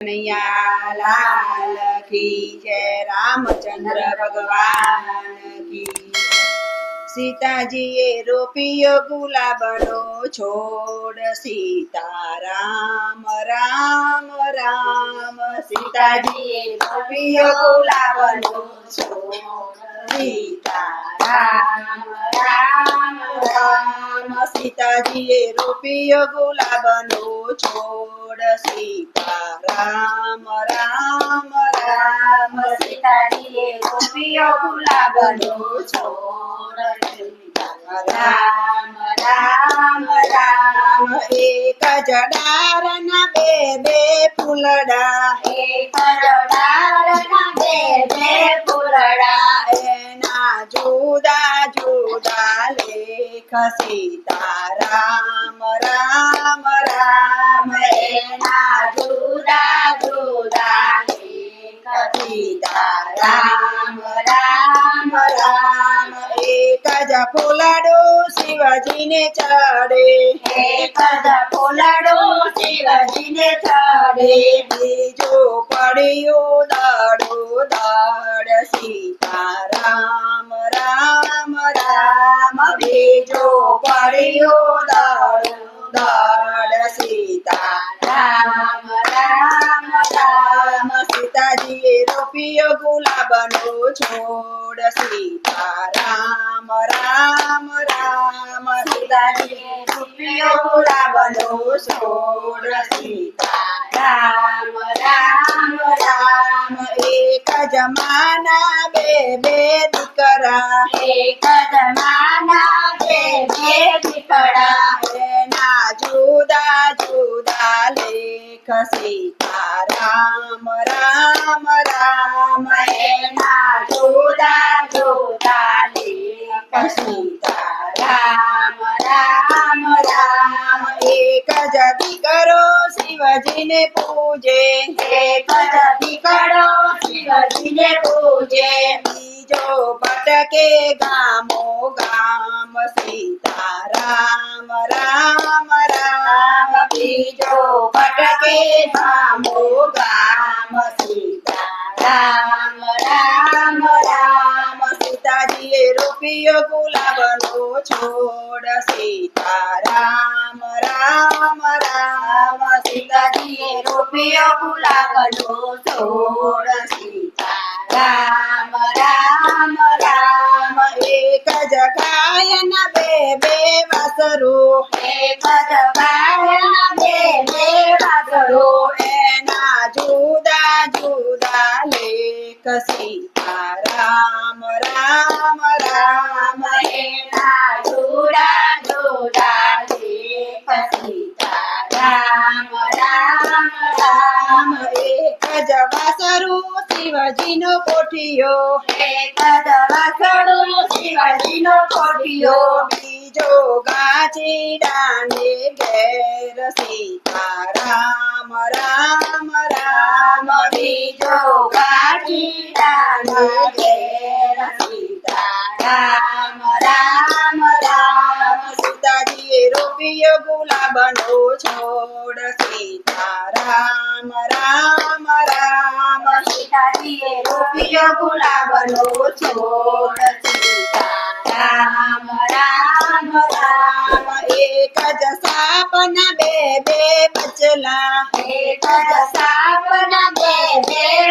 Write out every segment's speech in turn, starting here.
કનૈયા લાલ કી જય, રામચંદ્ર ભગવાન કી। સીતાજીએ રોપ્યો ગુલાબનો છોડ, સીતારામ રામ રામ। સીતાજીએ રોપ્યો ગુલાબનો છોડ, સીતારામ રામ રામ। સીતાજીએ રોપ્યો ગુલાબનો છોડ, સીતારામ રામ રામ। સીતાજીએ રોપ્યો ગુલાબનો છોડ, રામ રામ રામ। એક જ ડાળના બે ફૂલડા, એક જ ડાળના બે ફૂલડા, એના જુદા જુદા લેખ, સીતારામ રામ રામ। એના જુદા જુદા લેખ, સીતારામ રામ રામ। એક જ ફૂલડો શિવજીને ચડે, એક જ ફૂલડો શિવજીને ચડે, બીજો પડ્યો દડો દડ, સીતારામ રામ રામ। બીજો પડ્યો દડો દડ, સીતારામ રામ રામ। સીતાજીએ રોપ્યો ગુલાબનો છોડ, સીતારામ રામ રામ। સીતાજીએ રોપ્યો ગુલાબનો છોડ, સીતારામ રામ રામ। એક જ માના બે દીકરા, એક જ માના બે દીકરા, એના જુદા જુદા લેખ, સીતારામ રામ રામ। એના જુદા જુદા લેખ, સીતારામ રામ રામ। એક જ દીકરો શિવજીને પૂજે, એક જ દીકરો શિવજીને પૂજે, બીજો ભટકે ગામો ગામ, સીતારામ રામ રામ। બીજો ભટકે ગામો ગામ, સીતારામ રામ રામ। સીતાજીએ રોપ્યો ગુલાબનો છોડ, સીતારામ રામ રામ। સીતાજીએ રોપ્યો ગુલાબનો છોડ, સીતારામ રામ રામ। એક જ ગાયના બે વાસરો, એક જ ગાયના બે વાસરો, એના જુદા જુદા લેખ, સીતારામ રામ રામ। એના જુદા જુદા લેખ, સીતારામ રામ રામ। એક જ વાસરું શિવજીનો કોઠિયો, એક જ વાસરું શિવજીનો કોઠિયો, બીજો ગાચીડાને ઘેર, સીતારામ રામ રામ। બીજો ગાચીડાને ઘેર, સીતારામ રામ રામ। સીતાજીએ રોપ્યો ગુલાબનો છોડ, સીતારામ રામ રામ। સીતાજીએ રોપ્યો ગુલાબનો છોડ, સીતારામ રામ રામ। એક જ સાપના બે બચલા, એક જ સાપના બે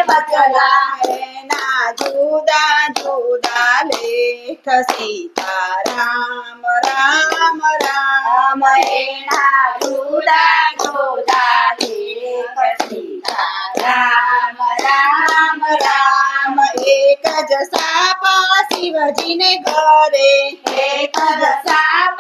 બચલા, એના જુદા જુદા લેખ, સીતારામ રામ રામ। એના જુદા જુદા લેખ, સીતારામ રામ રામ। એક જ સાપ શિવજીને ઘરે, એક જ સાપ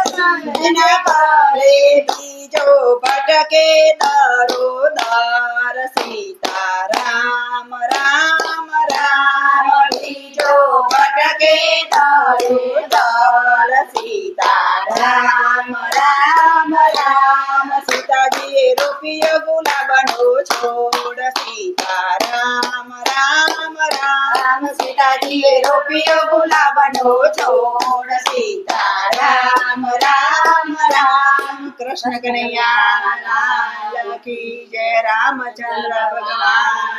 શિવજીને ઘરે, બીજો ભટકે દરો દર, સીતારામ રામ રામ। બીજો ભટકે દરો દર, સીતારામ રામ રામ। સીતાજીએ રોપ્યો ગુલાબનો છોડ, સીતારામ રામ રામ। સીતાજીએ રોપ્યો ગુલાબનો છોડ, સીતારામ રામ રામ। કૃષ્ણ કનૈયા લાલ કી જય, રામ। રામચંદ્ર ભગવાન